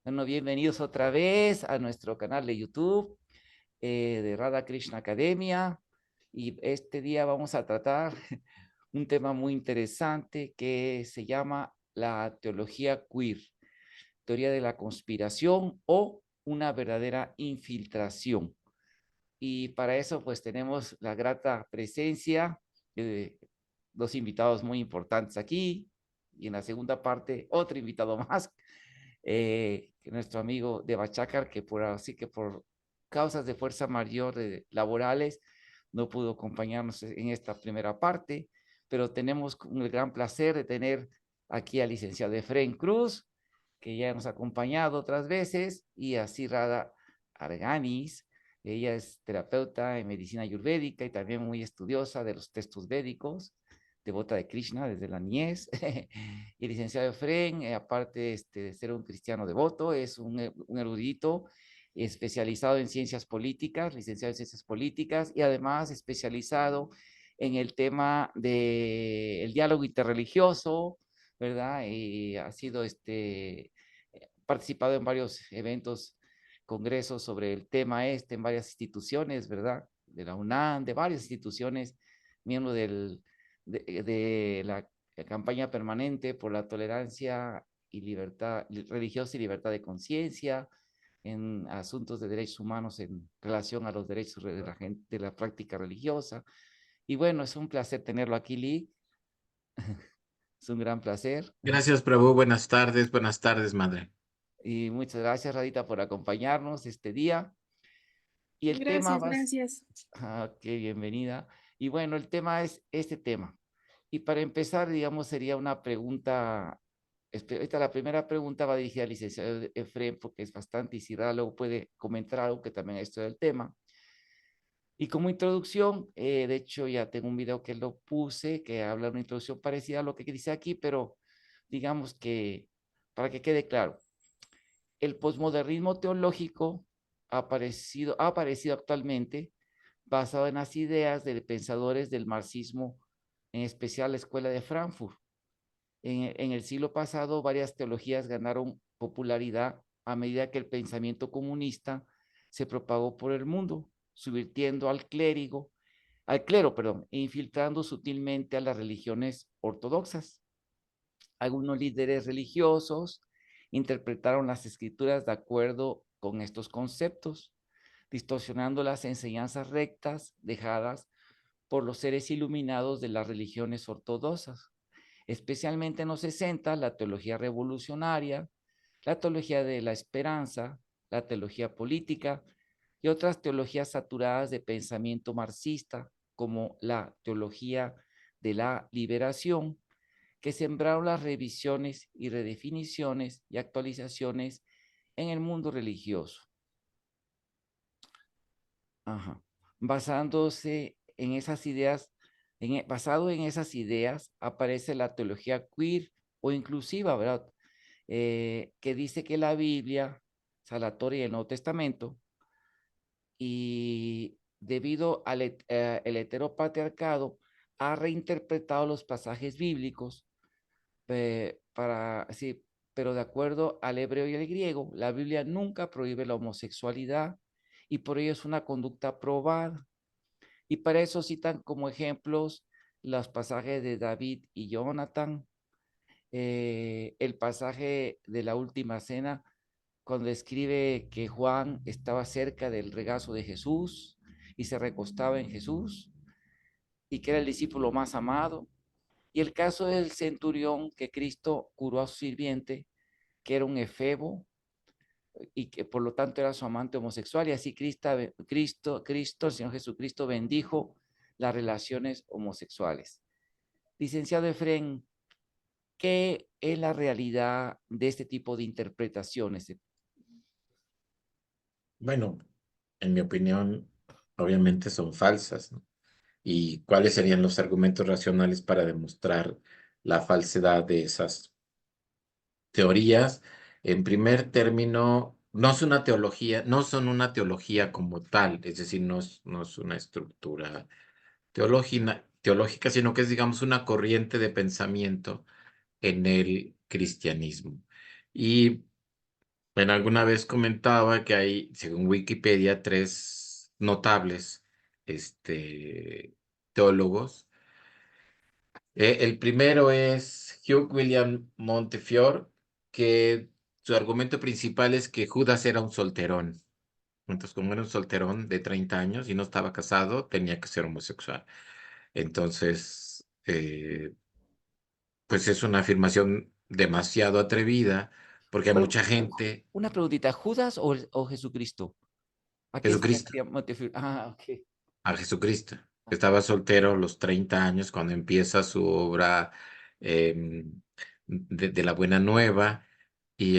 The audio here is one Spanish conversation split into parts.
Bueno, bienvenidos otra vez a nuestro canal de YouTube de Radha Krishna Academia. Y este día vamos a tratar un tema muy interesante que se llama la teología queer, teoría de la conspiración o una verdadera infiltración. Y para eso pues tenemos la grata presencia de dos invitados muy importantes aquí. Y en la segunda parte, otro invitado más, nuestro amigo de Bachacar, que así que por causas de fuerza mayor laborales no pudo acompañarnos en esta primera parte, pero tenemos el gran placer de tener aquí al licenciado Efraín Cruz, que ya nos ha acompañado otras veces, y a Rada Arganis. Ella es terapeuta en medicina ayurvédica y también muy estudiosa de los textos védicos, devota de Krishna desde la niñez. Y licenciado Efren, aparte de ser un cristiano devoto, es un erudito especializado en ciencias políticas, licenciado en ciencias políticas y además especializado en el tema del diálogo interreligioso, ¿verdad? Y ha sido participado en varios eventos, congresos sobre el tema en varias instituciones, ¿verdad? De la UNAM, de varias instituciones, miembro de la campaña permanente por la tolerancia y libertad religiosa y libertad de conciencia en asuntos de derechos humanos en relación a los derechos de la práctica religiosa. Y bueno, es un placer tenerlo aquí, Lee. Es un gran placer. Gracias, Prabhu. Buenas tardes, madre. Y muchas gracias, Radita, por acompañarnos este día. Y el tema Gracias, va, gracias. qué bienvenida. Y bueno, el tema es este tema. Y para empezar, digamos, sería una pregunta. Esta la primera pregunta va dirigida al licenciado Efrén, porque es bastante, y si Rada luego puede comentar algo que también es esto del tema. Y como introducción, de hecho ya tengo un video que lo puse, que habla de una introducción parecida a lo que dice aquí, pero digamos que para que quede claro, el posmodernismo teológico ha aparecido actualmente basado en las ideas de pensadores del marxismo, en especial la Escuela de Frankfurt. En el siglo pasado, varias teologías ganaron popularidad a medida que el pensamiento comunista se propagó por el mundo, subvirtiendo al clero, perdón, e infiltrando sutilmente a las religiones ortodoxas. Algunos líderes religiosos interpretaron las escrituras de acuerdo con estos conceptos, distorsionando las enseñanzas rectas dejadas por los seres iluminados de las religiones ortodoxas, especialmente en los 60, la teología revolucionaria, la teología de la esperanza, la teología política y otras teologías saturadas de pensamiento marxista, como la teología de la liberación, que sembraron las revisiones y redefiniciones y actualizaciones en el mundo religioso. Ajá. Basándose en esas ideas, basado en esas ideas, aparece la teología queer o inclusiva, ¿verdad? Que dice que la Biblia, o sea, la Torá y el Nuevo Testamento, y debido al el heteropatriarcado, ha reinterpretado los pasajes bíblicos sí, pero de acuerdo al hebreo y al griego, la Biblia nunca prohíbe la homosexualidad y por ello es una conducta probada. Y para eso citan como ejemplos los pasajes de David y Jonathan, el pasaje de la última cena, cuando escribe que Juan estaba cerca del regazo de Jesús y se recostaba en Jesús y que era el discípulo más amado. Y el caso del centurión que Cristo curó a su sirviente, que era un efebo y que por lo tanto era su amante homosexual, y así el Señor Jesucristo bendijo las relaciones homosexuales. Licenciado Efren, ¿qué es la realidad de este tipo de interpretaciones? Bueno, en mi opinión, obviamente son falsas, ¿no? ¿Y cuáles serían los argumentos racionales para demostrar la falsedad de esas teorías? En primer término, no son una teología como tal, es decir, no es una estructura teológica, sino que es, digamos, una corriente de pensamiento en el cristianismo. Y Bueno, alguna vez comentaba que hay, según Wikipedia, tres notables, teólogos. El primero es Hugh William Montefiore, que su argumento principal es que Judas era un solterón. Entonces, como era un solterón de 30 años y no estaba casado, tenía que ser homosexual. Entonces, pues es una afirmación demasiado atrevida, porque hay Bueno, mucha gente, una preguntita, ¿Judas o Jesucristo? ¿A quién se Jesucristo, refería Montefiore? Ah, ok. a Jesucristo. Ah, Estaba soltero a los 30 años cuando empieza su obra de la Buena Nueva y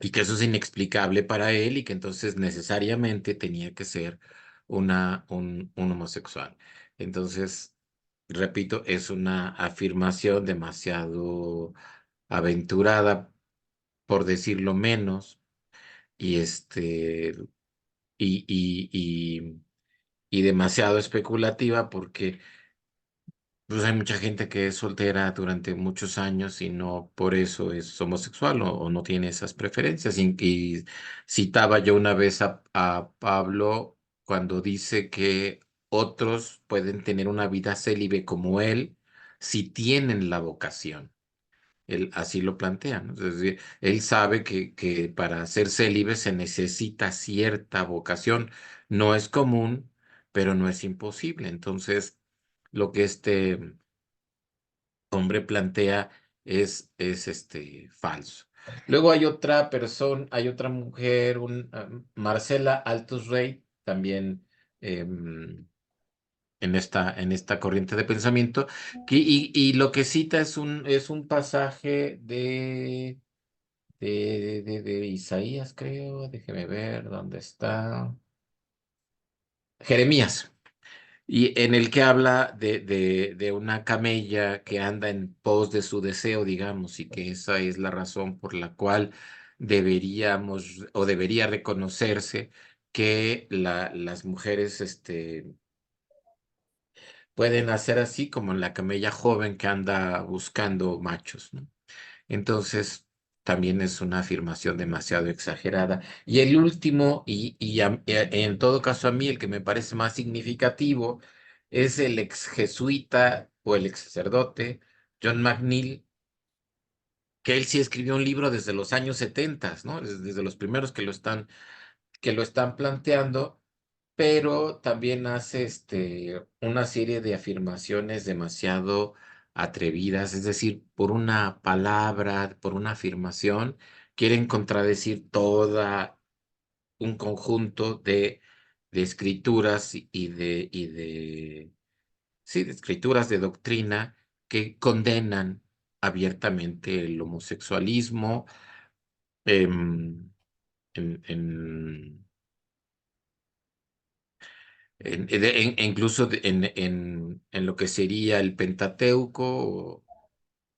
y que eso es inexplicable para él y que entonces necesariamente tenía que ser un homosexual. Entonces, repito, es una afirmación demasiado aventurada, por decirlo menos, y y, y, y, y demasiado especulativa porque pues hay mucha gente que es soltera durante muchos años y no por eso es homosexual o no tiene esas preferencias. Y citaba yo una vez a Pablo cuando dice que otros pueden tener una vida célibe como él si tienen la vocación. Él así lo plantea, ¿no? Es decir, él sabe que para ser célibe se necesita cierta vocación. No es común, pero no es imposible. Entonces, lo que este hombre plantea es falso. Luego hay otra persona, hay otra mujer, Marcela Altos Rey, también em, en esta corriente de pensamiento, y lo que cita es un pasaje de Isaías, creo, déjeme ver dónde está. Jeremías. Y en el que habla de una camella que anda en pos de su deseo, digamos, y que esa es la razón por la cual deberíamos o debería reconocerse que las mujeres pueden hacer así como la camella joven que anda buscando machos, ¿no? Entonces, también es una afirmación demasiado exagerada. Y el último, en todo caso a mí el que me parece más significativo, es el ex jesuita o el ex sacerdote John McNeill, que él sí escribió un libro desde los años 70, ¿no? Desde los primeros que lo están planteando, pero también hace una serie de afirmaciones demasiado atrevidas, es decir, por una palabra, por una afirmación, quieren contradecir toda un conjunto de escrituras sí, de escrituras de doctrina que condenan abiertamente el homosexualismo, em, en incluso en lo que sería el Pentateuco o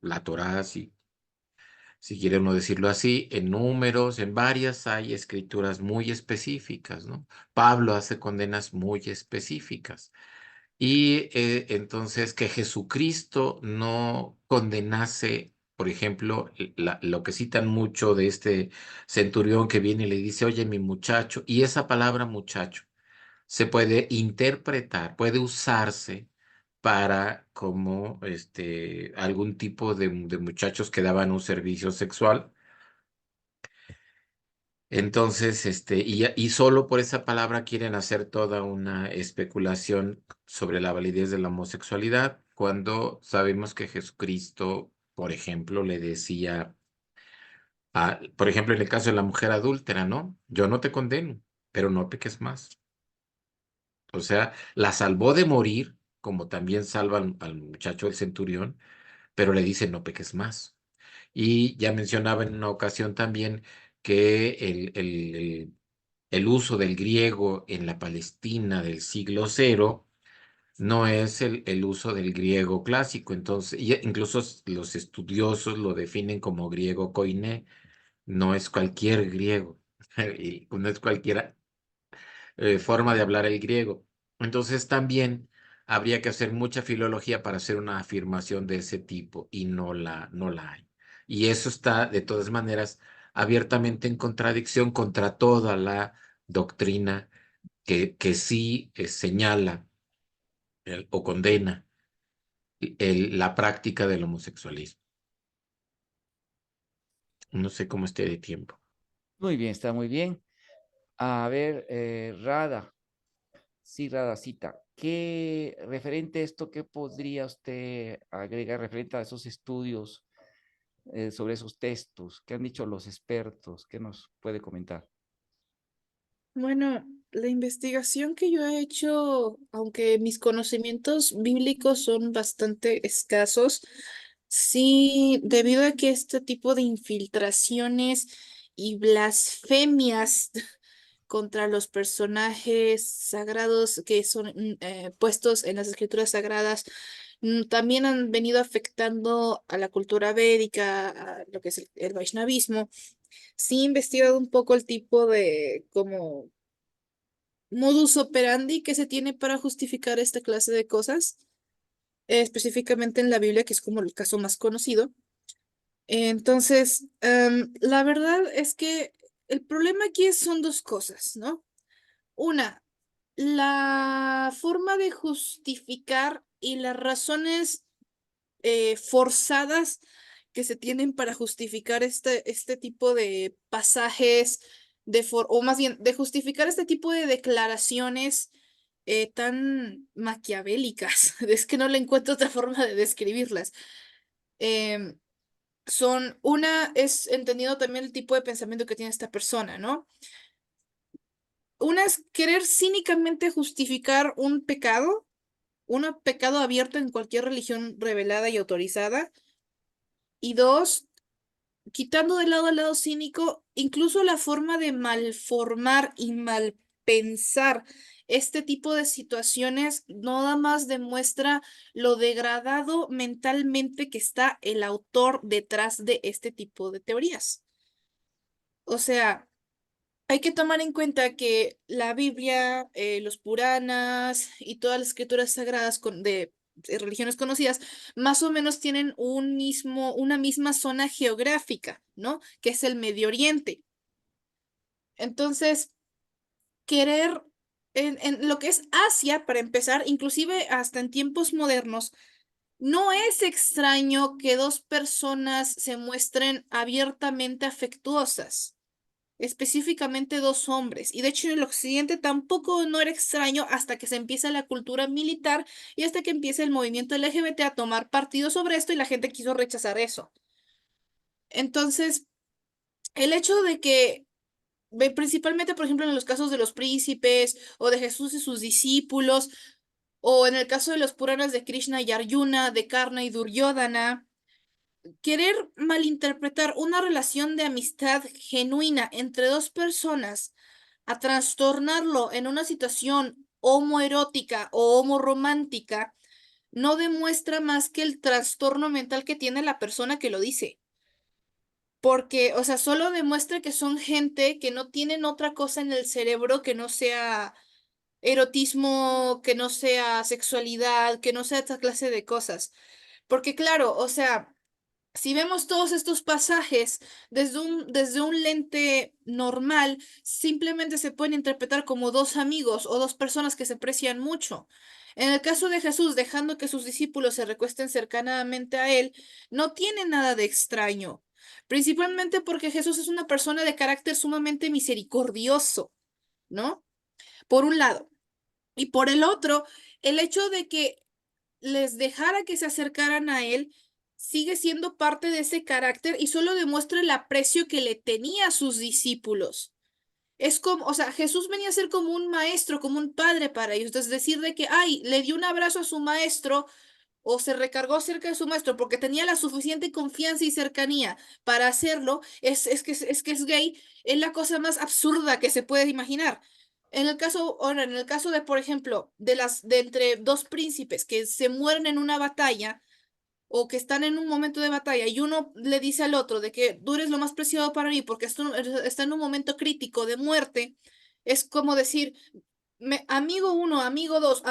la Torá, si quiere uno decirlo así, en Números, en varias hay escrituras muy específicas, ¿no? Pablo hace condenas muy específicas. Y entonces que Jesucristo no condenase, por ejemplo, lo que citan mucho de este centurión que viene y le dice, oye, mi muchacho, y esa palabra muchacho se puede interpretar, puede usarse para como algún tipo de muchachos que daban un servicio sexual. Entonces, y solo por esa palabra quieren hacer toda una especulación sobre la validez de la homosexualidad, cuando sabemos que Jesucristo, por ejemplo, le decía por ejemplo, en el caso de la mujer adúltera, ¿no? Yo no te condeno, pero no peques más. O sea, la salvó de morir, como también salva al muchacho del centurión, pero le dice no peques más. Y ya mencionaba en una ocasión también que el uso del griego en la Palestina del siglo cero no es el uso del griego clásico. Entonces, incluso los estudiosos lo definen como griego koiné, no es cualquier griego, y no es cualquier forma de hablar el griego. Entonces también habría que hacer mucha filología para hacer una afirmación de ese tipo y no la hay. Y eso está, de todas maneras, abiertamente en contradicción contra toda la doctrina que sí señala o condena la práctica del homosexualismo. No sé cómo esté de tiempo. Muy bien, está muy bien. A ver, Rada, sí, Radacita, ¿qué referente a esto, qué podría usted agregar referente a esos estudios sobre esos textos? ¿Qué han dicho los expertos? ¿Qué nos puede comentar? Bueno, la investigación que yo he hecho, aunque mis conocimientos bíblicos son bastante escasos, sí, debido a que este tipo de infiltraciones y blasfemias contra los personajes sagrados que son puestos en las escrituras sagradas, también han venido afectando a la cultura védica, a lo que es el Vaishnavismo. Sí, he investigado un poco el tipo de como modus operandi que se tiene para justificar esta clase de cosas, específicamente en la Biblia, que es como el caso más conocido. Entonces, la verdad es que el problema aquí son dos cosas, ¿no? Una, la forma de justificar y las razones forzadas que se tienen para justificar este tipo de pasajes, o más bien, de justificar este tipo de declaraciones tan maquiavélicas. Es que no le encuentro otra forma de describirlas. Em, es entendido también el tipo de pensamiento que tiene esta persona, ¿no? Una es querer cínicamente justificar un pecado abierto en cualquier religión revelada y autorizada. Y dos, quitando de lado al lado cínico, incluso la forma de malformar y malpensar este tipo de situaciones nada más demuestra lo degradado mentalmente que está el autor detrás de este tipo de teorías. O sea, hay que tomar en cuenta que la Biblia, los Puranas y todas las escrituras sagradas de religiones conocidas, más o menos tienen una misma zona geográfica, ¿no? Que es el Medio Oriente. Entonces, querer en lo que es Asia, para empezar, inclusive hasta en tiempos modernos, no es extraño que dos personas se muestren abiertamente afectuosas, específicamente dos hombres. Y de hecho en el occidente tampoco no era extraño hasta que se empieza la cultura militar y hasta que empieza el movimiento LGBT a tomar partido sobre esto y la gente quiso rechazar eso. Entonces, el hecho de que principalmente, por ejemplo, en los casos de los príncipes o de Jesús y sus discípulos, o en el caso de los Puranas de Krishna y Arjuna, de Karna y Duryodhana, querer malinterpretar una relación de amistad genuina entre dos personas a trastornarlo en una situación homoerótica o homoromántica no demuestra más que el trastorno mental que tiene la persona que lo dice. Porque, o sea, solo demuestra que son gente que no tienen otra cosa en el cerebro que no sea erotismo, que no sea sexualidad, que no sea esta clase de cosas. Porque claro, o sea, si vemos todos estos pasajes desde un lente normal, simplemente se pueden interpretar como dos amigos o dos personas que se aprecian mucho. En el caso de Jesús, dejando que sus discípulos se recuesten cercanamente a él, no tiene nada de extraño, principalmente porque Jesús es una persona de carácter sumamente misericordioso, ¿no? Por un lado. Y por el otro, el hecho de que les dejara que se acercaran a él, sigue siendo parte de ese carácter y solo demuestra el aprecio que le tenía a sus discípulos. Es como, o sea, Jesús venía a ser como un maestro, como un padre para ellos. Es decir, de que, ay, le dio un abrazo a su maestro o se recargó cerca de su maestro porque tenía la suficiente confianza y cercanía para hacerlo, es que es gay, es la cosa más absurda que se puede imaginar. Ahora, en el caso de, por ejemplo, de entre dos príncipes que se mueren en una batalla o que están en un momento de batalla y uno le dice al otro de que tú eres lo más preciado para mí porque esto está en un momento crítico de muerte, es como decir, amigo uno, amigo dos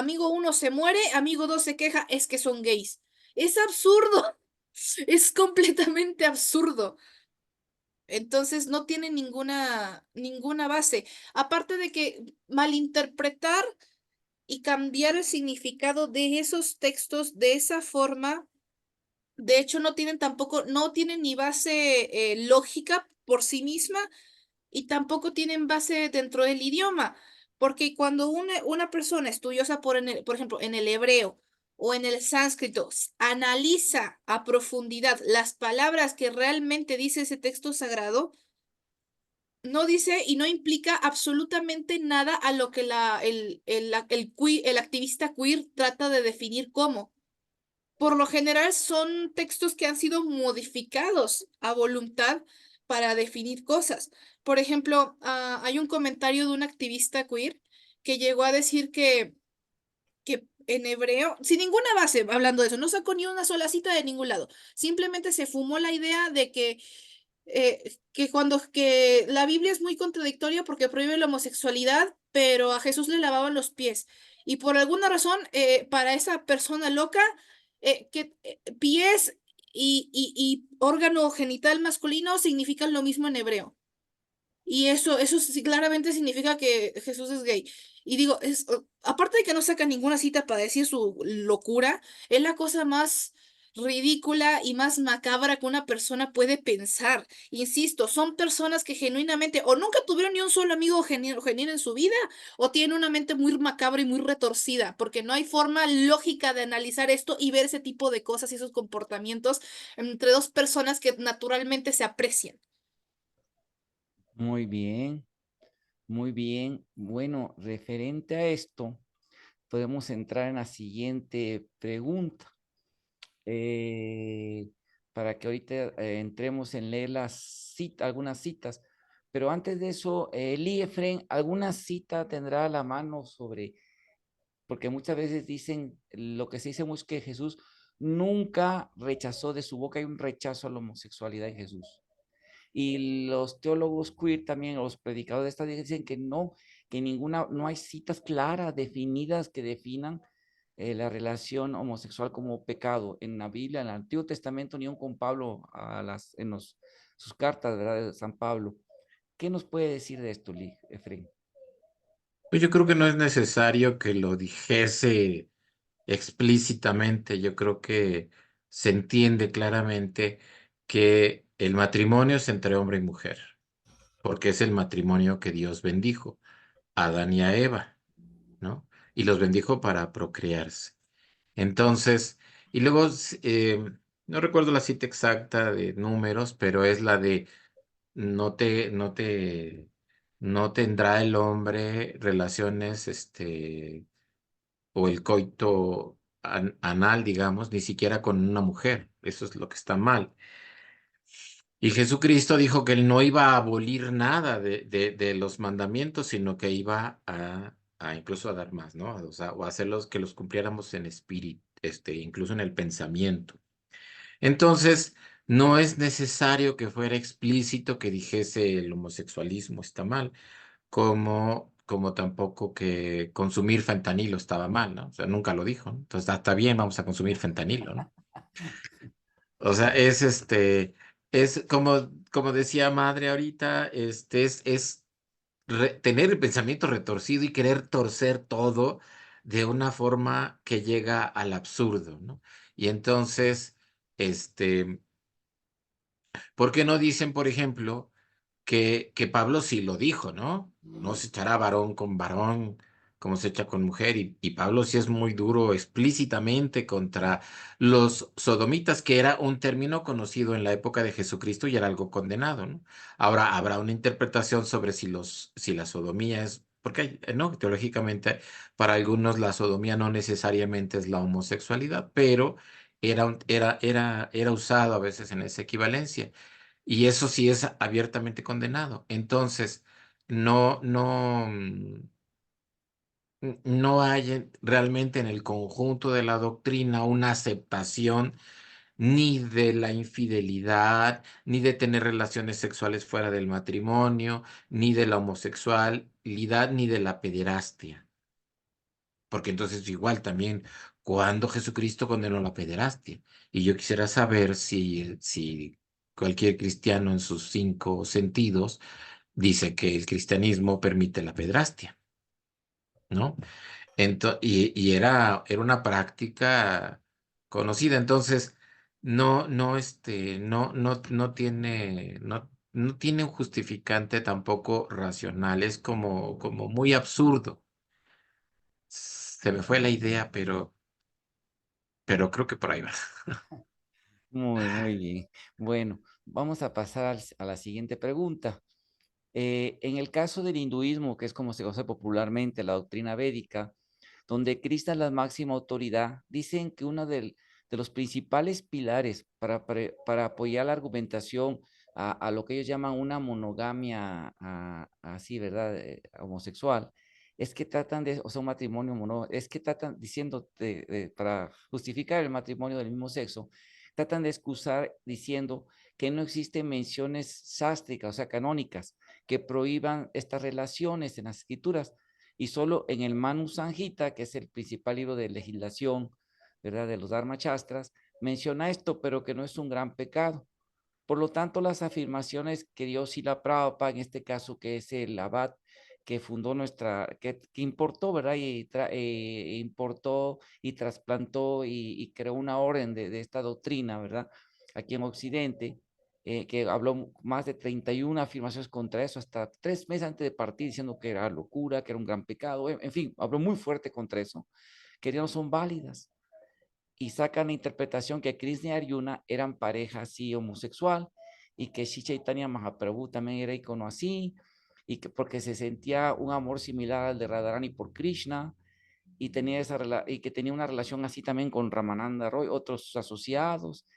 se muere, amigo dos se queja, es que son gays. Es absurdo. Es completamente absurdo. Entonces no tiene ninguna base. Aparte de que malinterpretar y cambiar el significado de esos textos de esa forma, de hecho no tienen tampoco, no tienen ni base lógica por sí misma y tampoco tienen base dentro del idioma, porque cuando una persona estudiosa por ejemplo, en el hebreo o en el sánscrito, analiza a profundidad las palabras que realmente dice ese texto sagrado, no dice y no implica absolutamente nada a lo que el activista queer trata de definir como. Por lo general son textos que han sido modificados a voluntad para definir cosas. Por ejemplo, hay un comentario de un activista queer que llegó a decir que en hebreo, sin ninguna base, hablando de eso, no sacó ni una sola cita de ningún lado. Simplemente se fumó la idea de que la Biblia es muy contradictoria porque prohíbe la homosexualidad, pero a Jesús le lavaban los pies. Y por alguna razón, para esa persona loca, pies y órgano genital masculino significan lo mismo en hebreo. Y eso sí claramente significa que Jesús es gay. Y digo, aparte de que no saca ninguna cita para decir su locura, es la cosa más ridícula y más macabra que una persona puede pensar. Insisto, son personas que genuinamente o nunca tuvieron ni un solo amigo genuino en su vida o tienen una mente muy macabra y muy retorcida, porque no hay forma lógica de analizar esto y ver ese tipo de cosas y esos comportamientos entre dos personas que naturalmente se aprecian. Muy bien, muy bien. Bueno, referente a esto, podemos entrar en la siguiente pregunta. eh, para que ahorita entremos en leer algunas citas. Pero antes de eso, Lee Efren, ¿alguna cita tendrá a la mano sobre, porque muchas veces dicen, lo que se dice mucho es que Jesús nunca rechazó de su boca, hay un rechazo a la homosexualidad en Jesús. Y los teólogos queer también, los predicadores de esta dicen que no, no hay citas claras, definidas que definan la relación homosexual como pecado. En la Biblia, en el Antiguo Testamento, ni aun con Pablo, sus cartas, ¿verdad? De San Pablo. ¿Qué nos puede decir de esto, Efraín? Pues yo creo que no es necesario que lo dijese explícitamente. Yo creo que se entiende claramente que el matrimonio es entre hombre y mujer, porque es el matrimonio que Dios bendijo a Adán y a Eva, ¿no? Y los bendijo para procrearse. Entonces, y luego, no recuerdo la cita exacta de números, pero es la de no te, no te, no tendrá el hombre relaciones, o el coito anal, digamos, ni siquiera con una mujer. Eso es lo que está mal. Y Jesucristo dijo que él no iba a abolir nada de los mandamientos, sino que iba a incluso a dar más, ¿no? O sea, o hacerlos que los cumpliéramos en espíritu, incluso en el pensamiento. Entonces, no es necesario que fuera explícito que dijese el homosexualismo está mal, como tampoco que consumir fentanilo estaba mal, ¿no? O sea, nunca lo dijo, ¿no? Entonces, está bien, vamos a consumir fentanilo, ¿no? O sea, es como decía Madre ahorita, es tener el pensamiento retorcido y querer torcer todo de una forma que llega al absurdo, ¿no? Y entonces, ¿por qué no dicen, por ejemplo, que Pablo sí lo dijo, ¿no? No se echará varón con varón como se echa con mujer. Y Pablo sí es muy duro explícitamente contra los sodomitas, que era un término conocido en la época de Jesucristo y era algo condenado, ¿no? Ahora habrá una interpretación sobre si la sodomía es, porque no, teológicamente para algunos la sodomía no necesariamente es la homosexualidad, pero era usado a veces en esa equivalencia. Y eso sí es abiertamente condenado. Entonces, no hay realmente en el conjunto de la doctrina una aceptación ni de la infidelidad, ni de tener relaciones sexuales fuera del matrimonio, ni de la homosexualidad, ni de la pederastia. Porque entonces igual también cuando Jesucristo condenó la pederastia. Y yo quisiera saber si cualquier cristiano en sus 5 sentidos dice que el cristianismo permite la pederastia, ¿no? Era una práctica conocida, entonces no tiene un justificante tampoco racional, es como muy absurdo. Se me fue la idea, pero creo que por ahí va. Muy bien. Bueno, vamos a pasar a la siguiente pregunta. En el caso del hinduismo, que es como se conoce popularmente la doctrina védica, donde Krishna es la máxima autoridad, dicen que uno de los principales pilares para apoyar la argumentación a lo que ellos llaman una monogamia así, ¿verdad? Homosexual, es que tratan de, o sea, un matrimonio es que tratan diciendo, para justificar el matrimonio del mismo sexo, tratan de excusar diciendo que no existen menciones sástricas, o sea, canónicas, que prohíban estas relaciones en las escrituras y solo en el Manu Sanhita, que es el principal libro de legislación, ¿verdad? De los Dharmachastras, menciona esto, pero que no es un gran pecado. Por lo tanto, las afirmaciones que dio Srila Prabhupada, en este caso, que es el abad que fundó que importó, ¿verdad? Importó y trasplantó y creó una orden de esta doctrina, ¿verdad? Aquí en Occidente, que habló más de 31 afirmaciones contra eso, hasta 3 meses antes de partir, diciendo que era locura, que era un gran pecado, en fin, habló muy fuerte contra eso, que no son válidas y sacan la interpretación que Krishna y Arjuna eran pareja así homosexual y que Sri Chaitanya Mahaprabhu también era icono así y que porque se sentía un amor similar al de Radharani por Krishna y y que tenía una relación así también con Ramananda Roy, otros asociados,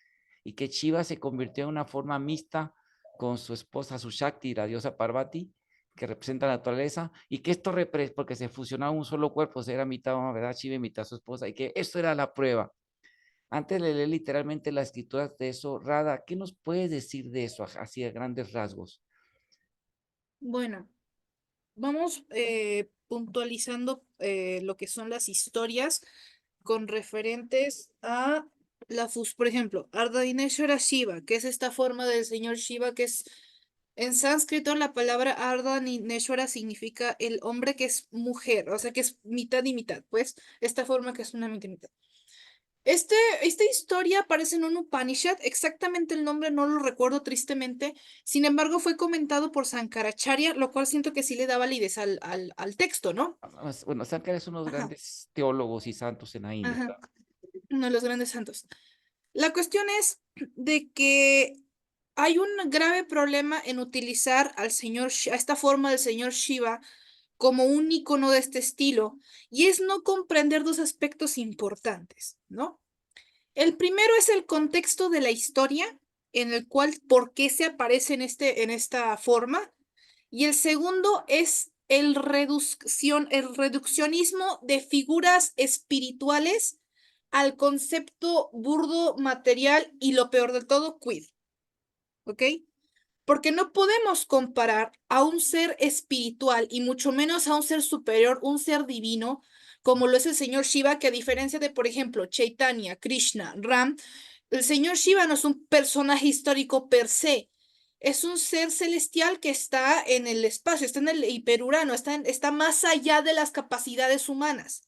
y que Shiva se convirtió en una forma mixta con su esposa Sushakti, la diosa Parvati, que representa la naturaleza, y que esto porque se fusionaba un solo cuerpo, o sea, era mitad, ¿verdad? Shiva y mitad su esposa, y que esto era la prueba. Antes de leer literalmente las escrituras de eso, Rada, ¿qué nos puedes decir de eso, así a grandes rasgos? Bueno, vamos puntualizando lo que son las historias con referentes a por ejemplo, Ardhaneshwara Shiva, que es esta forma del señor Shiva, que es en sánscrito la palabra Ardhaneshwara significa el hombre que es mujer, o sea que es mitad y mitad, pues esta forma que es una mitad y mitad. Esta historia aparece en un Upanishad, exactamente el nombre no lo recuerdo tristemente, sin embargo fue comentado por Sankaracharya, lo cual siento que sí le da validez al texto, ¿no? Bueno, Sankara es uno de los Ajá, grandes teólogos y santos en la India, ajá, ¿verdad? uno de los grandes santos. La cuestión es de que hay un grave problema en utilizar a esta forma del señor Shiva como un icono de este estilo, y es no comprender dos aspectos importantes, ¿no? El primero es el contexto de la historia, en el cual, por qué se aparece en esta forma. Y el segundo es el reduccionismo de figuras espirituales al concepto burdo, material y lo peor de todo, queer. ¿Ok? Porque no podemos comparar a un ser espiritual y mucho menos a un ser superior, un ser divino, como lo es el señor Shiva, que a diferencia de, por ejemplo, Chaitanya, Krishna, Ram, el señor Shiva no es un personaje histórico per se, es un ser celestial que está en el espacio, está en el hiperurano, está más allá de las capacidades humanas.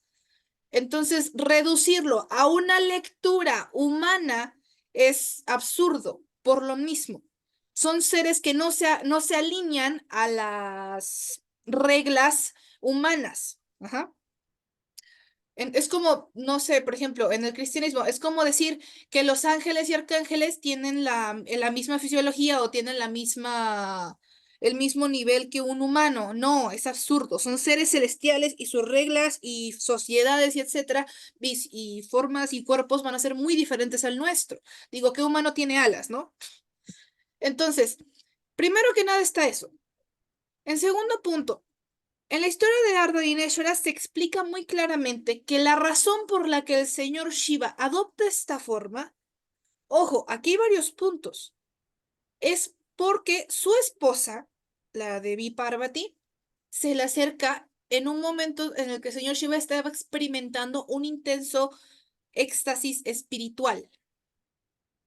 Entonces, reducirlo a una lectura humana es absurdo, por lo mismo. Son seres que no se alinean a las reglas humanas. Ajá. Es como, no sé, por ejemplo, en el cristianismo, es como decir que los ángeles y arcángeles tienen la misma fisiología o tienen el mismo nivel que un humano. No, es absurdo. Son seres celestiales y sus reglas y sociedades y etcétera, y formas y cuerpos van a ser muy diferentes al nuestro. Digo, ¿qué humano tiene alas, no? Entonces, primero que nada está eso. En segundo punto, en la historia de Ardhaneshwara se explica muy claramente que la razón por la que el señor Shiva adopta esta forma, ojo, aquí hay varios puntos, es porque su esposa, la Devi Parvati, se le acerca en un momento en el que el señor Shiva estaba experimentando un intenso éxtasis espiritual,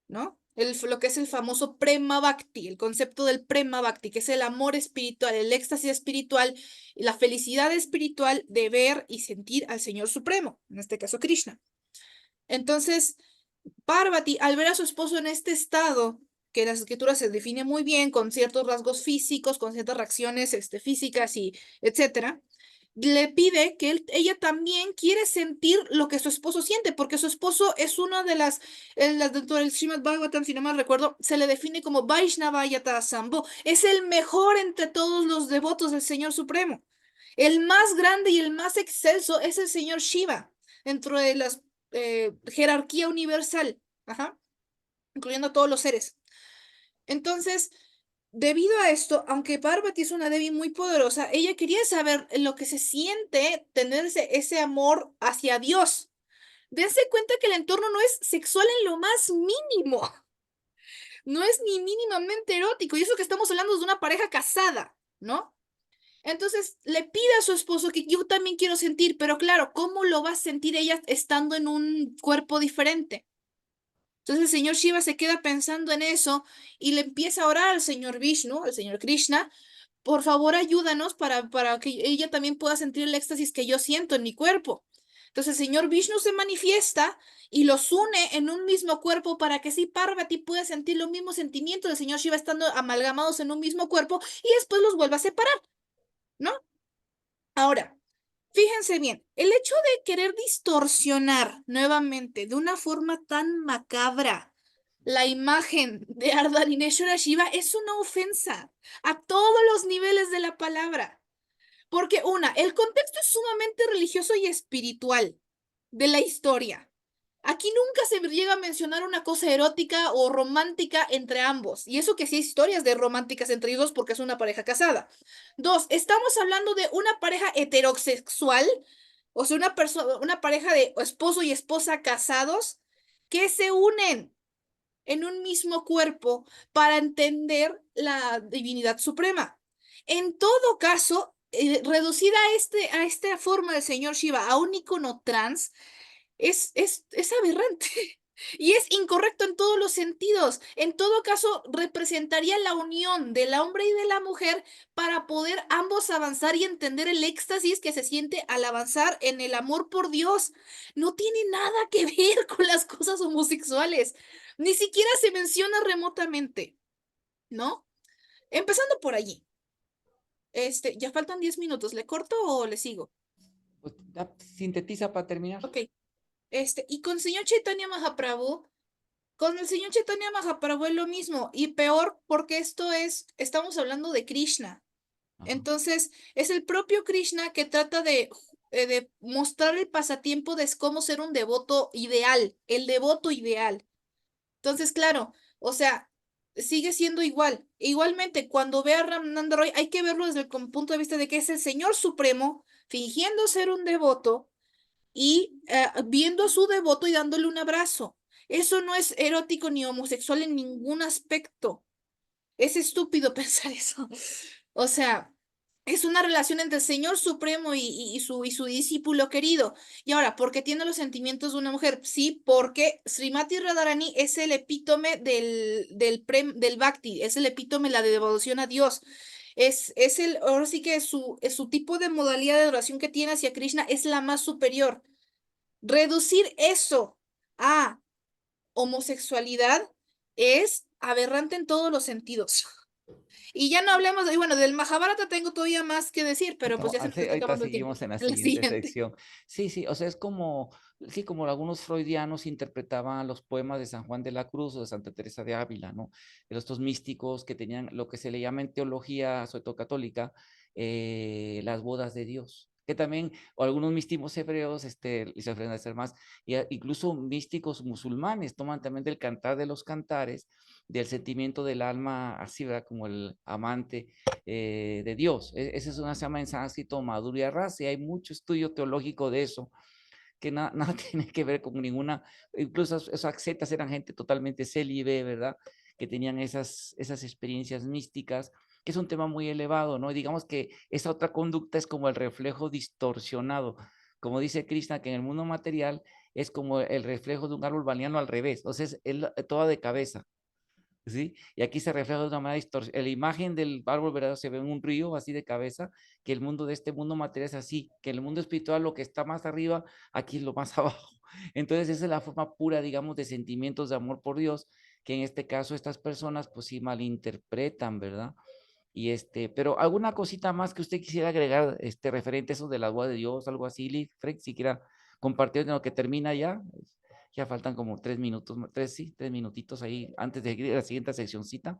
¿no? Lo que es el famoso Prema Bhakti, el concepto del Prema Bhakti, que es el amor espiritual, el éxtasis espiritual, y la felicidad espiritual de ver y sentir al Señor Supremo, en este caso Krishna. Entonces, Parvati, al ver a su esposo en este estado, que en las escrituras se define muy bien, con ciertos rasgos físicos, con ciertas reacciones físicas y etcétera, le pide que ella también quiere sentir lo que su esposo siente, porque su esposo es una de dentro del Srimad Bhagavatam, si no mal recuerdo, se le define como Vaishnava Yata Sambho, es el mejor entre todos los devotos del Señor Supremo. El más grande y el más excelso es el Señor Shiva, dentro de la jerarquía universal, incluyendo a todos los seres. Entonces, debido a esto, aunque Parvati es una Devi muy poderosa, ella quería saber lo que se siente tener ese amor hacia Dios. Dense cuenta que el entorno no es sexual en lo más mínimo. No es ni mínimamente erótico. Y eso que estamos hablando es de una pareja casada, ¿no? Entonces le pide a su esposo que yo también quiero sentir, pero claro, ¿cómo lo va a sentir ella estando en un cuerpo diferente? Entonces el señor Shiva se queda pensando en eso y le empieza a orar al señor Vishnu, al señor Krishna, por favor ayúdanos para que ella también pueda sentir el éxtasis que yo siento en mi cuerpo. Entonces el señor Vishnu se manifiesta y los une en un mismo cuerpo para que sí Parvati pueda sentir los mismos sentimientos del señor Shiva estando amalgamados en un mismo cuerpo y después los vuelva a separar, ¿no? Ahora, fíjense bien, el hecho de querer distorsionar nuevamente de una forma tan macabra la imagen de Ardalineshwara Shiva es una ofensa a todos los niveles de la palabra. Porque el contexto es sumamente religioso y espiritual de la historia. Aquí nunca se llega a mencionar una cosa erótica o romántica entre ambos. Y eso que sí hay historias de románticas entre ellos porque es una pareja casada. Dos, estamos hablando de una pareja heterosexual, o sea, una pareja de esposo y esposa casados que se unen en un mismo cuerpo para entender la divinidad suprema. En todo caso, reducida a esta forma del señor Shiva a un icono trans, es aberrante y es incorrecto en todos los sentidos. En todo caso, representaría la unión del hombre y de la mujer para poder ambos avanzar y entender el éxtasis que se siente al avanzar en el amor por Dios. No tiene nada que ver con las cosas homosexuales. Ni siquiera se menciona remotamente, ¿no? Empezando por allí. Ya faltan 10 minutos. ¿Le corto o le sigo? Pues, sintetiza para terminar. Ok. Y con el señor Chaitanya Mahaprabhu, con el señor Chaitanya Mahaprabhu es lo mismo, y peor porque estamos hablando de Krishna. Ajá. Entonces, es el propio Krishna que trata de mostrar el pasatiempo de cómo ser un devoto ideal, el devoto ideal. Entonces, claro, o sea, sigue siendo igual. Igualmente, cuando ve a Ramananda Roy, hay que verlo desde el punto de vista de que es el Señor Supremo fingiendo ser un devoto y viendo a su devoto y dándole un abrazo. Eso no es erótico ni homosexual en ningún aspecto. Es estúpido pensar eso. O sea, es una relación entre el Señor Supremo y su discípulo querido. Y ahora, ¿por qué tiene los sentimientos de una mujer? Sí, porque Srimati Radharani es el epítome del Bhakti, es el epítome de la devoción a Dios. Ahora sí que su tipo de modalidad de adoración que tiene hacia Krishna es la más superior. Reducir eso a homosexualidad es aberrante en todos los sentidos. Y ya no hablemos, bueno, del Mahabharata tengo todavía más que decir, pero pues ya se nos está Ahorita acabando el tiempo. seguimos en la En la siguiente siguiente. sección. Sí, sí, o sea, es como, sí, como algunos freudianos interpretaban los poemas de San Juan de la Cruz o de Santa Teresa de Ávila, ¿no? De estos místicos que tenían lo que se le llama en teología católica, las bodas de Dios, que también, o algunos místicos hebreos, y se ofrecen a ser más, incluso místicos musulmanes toman también del Cantar de los Cantares, del sentimiento del alma, así, ¿verdad? Como el amante de Dios. Esa es una se llama en sánscrito Madhurya Rasa, y hay mucho estudio teológico de eso, que nada tiene que ver con ninguna, incluso esos ascetas eran gente totalmente célibe, ¿verdad? Que tenían esas experiencias místicas, que es un tema muy elevado, ¿no? Y digamos que esa otra conducta es como el reflejo distorsionado, como dice Krishna, que en el mundo material es como el reflejo de un árbol banano al revés, o sea, toda de cabeza. ¿Sí? Y aquí se refleja de una manera distorsionada. La imagen del árbol verdadero se ve en un río así de cabeza, que el mundo de este mundo material es así, que el mundo espiritual lo que está más arriba, aquí es lo más abajo. Entonces esa es la forma pura, digamos, de sentimientos de amor por Dios, que en este caso estas personas pues sí malinterpretan, ¿verdad? Y pero alguna cosita más que usted quisiera agregar, referente a eso de la voz de Dios, algo así, Lee, Frank, si quiera compartir de lo que termina ya. Ya faltan como 3 minutos, sí, 3 minutitos ahí antes de ir a la siguiente seccioncita.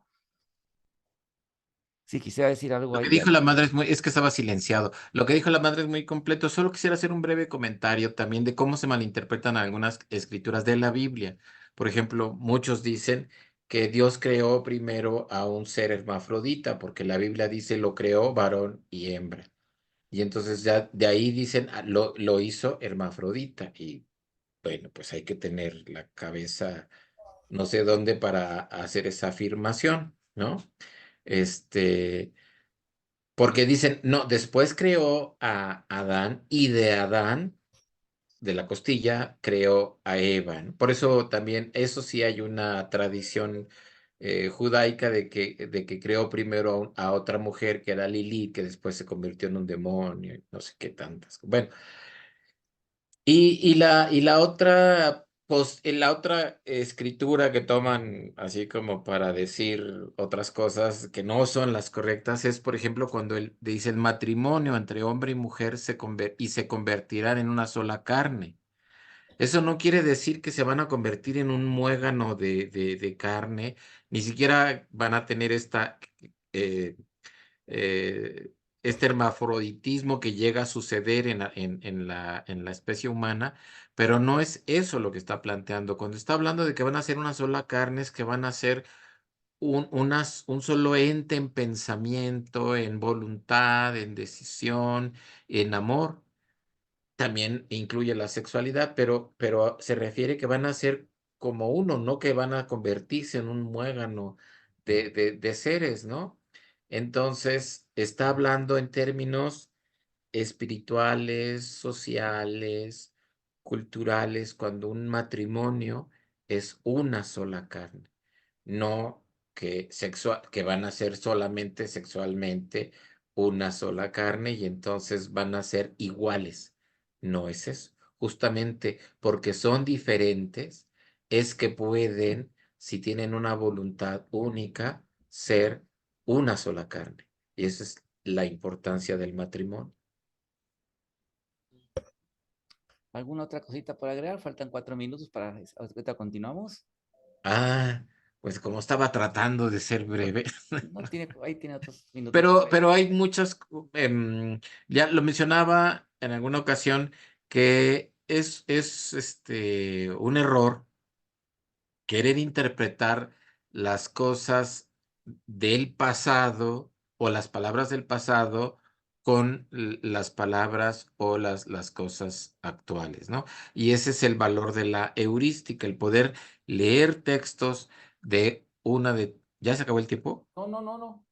Si quisiera decir algo Lo que ahí. dijo la madre es que estaba silenciado. Lo que dijo la madre es muy completo. Solo quisiera hacer un breve comentario también de cómo se malinterpretan algunas escrituras de la Biblia. Por ejemplo, muchos dicen que Dios creó primero a un ser hermafrodita, porque la Biblia dice lo creó varón y hembra. Y entonces ya de ahí dicen lo hizo hermafrodita. Y bueno, pues hay que tener la cabeza no sé dónde para hacer esa afirmación, ¿no? Este. Porque dicen, no, después creó a Adán y de Adán, de la costilla, creó a Eva, ¿no? Por eso también, eso sí hay una tradición judaica de que creó primero a otra mujer que era Lilith, que después se convirtió en un demonio, y no sé qué tantas. Bueno, y la otra, pues, la otra escritura que toman así como para decir otras cosas que no son las correctas es, por ejemplo, cuando dice el matrimonio entre hombre y mujer se convertirán en una sola carne. Eso no quiere decir que se van a convertir en un muégano de carne, ni siquiera van a tener eh, eh, este hermafroditismo que llega a suceder en la especie humana, pero no es eso lo que está planteando. Cuando está hablando de que van a ser una sola carne, es que van a ser un solo ente en pensamiento, en voluntad, en decisión, en amor. También incluye la sexualidad, pero se refiere que van a ser como uno, no que van a convertirse en un muégano de seres, ¿no? Entonces, está hablando en términos espirituales, sociales, culturales, cuando un matrimonio es una sola carne, no que van a ser solamente sexualmente una sola carne y entonces van a ser iguales. No es eso. Justamente porque son diferentes, es que pueden, si tienen una voluntad única, ser una sola carne. Y esa es la importancia del matrimonio. ¿Alguna otra cosita por agregar? Faltan 4 minutos para ahorita continuamos. Ah, pues como estaba tratando de ser breve, No tiene, ahí tiene otros minutitos. pero hay muchas, ya lo mencionaba en alguna ocasión, que es un error querer interpretar las cosas del pasado o las palabras del pasado con las palabras o las cosas actuales, ¿no? Y ese es el valor de la heurística, el poder leer textos ¿Ya se acabó el tiempo? No, no, no, no.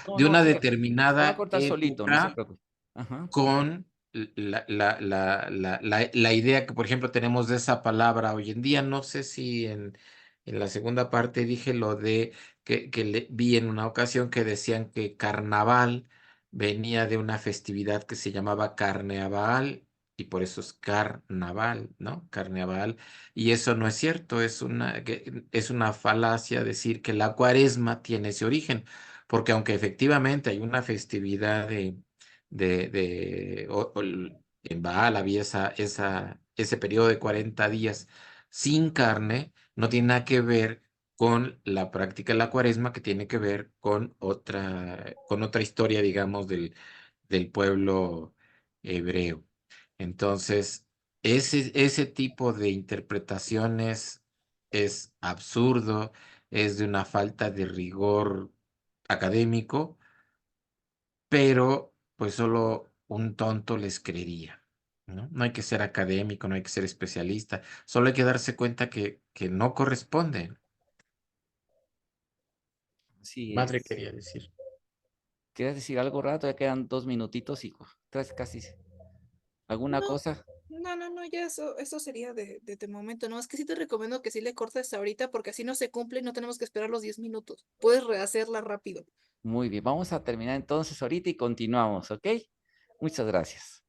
No, De no, una se va a determinada cortar solito, no se época preocupe. Ajá. con la idea que, por ejemplo, tenemos de esa palabra hoy en día. No sé si en la segunda parte dije lo de que vi en una ocasión que decían que carnaval venía de una festividad que se llamaba Carneaval y por eso es carnaval, ¿no? Carneaval. Y eso no es cierto, es una falacia decir que la cuaresma tiene ese origen, porque aunque efectivamente hay una festividad en Baal había ese periodo de 40 días sin carne, no tiene nada que ver con la práctica de la cuaresma, que tiene que ver con otra historia, digamos, del pueblo hebreo. Entonces, ese tipo de interpretaciones es absurdo, es de una falta de rigor académico, pero pues solo un tonto les creería, ¿no? No hay que ser académico, no hay que ser especialista, solo hay que darse cuenta que no corresponde. Así Madre es. quería decir. ¿Quieres decir algo rato? Ya quedan 2 minutitos y casi. ¿Alguna No, cosa? No, ya eso sería de momento. No, es que sí te recomiendo que sí le cortes ahorita porque así no se cumple y no tenemos que esperar los 10 minutos. Puedes rehacerla rápido. Muy bien, vamos a terminar entonces ahorita y continuamos, ¿ok? Muchas gracias.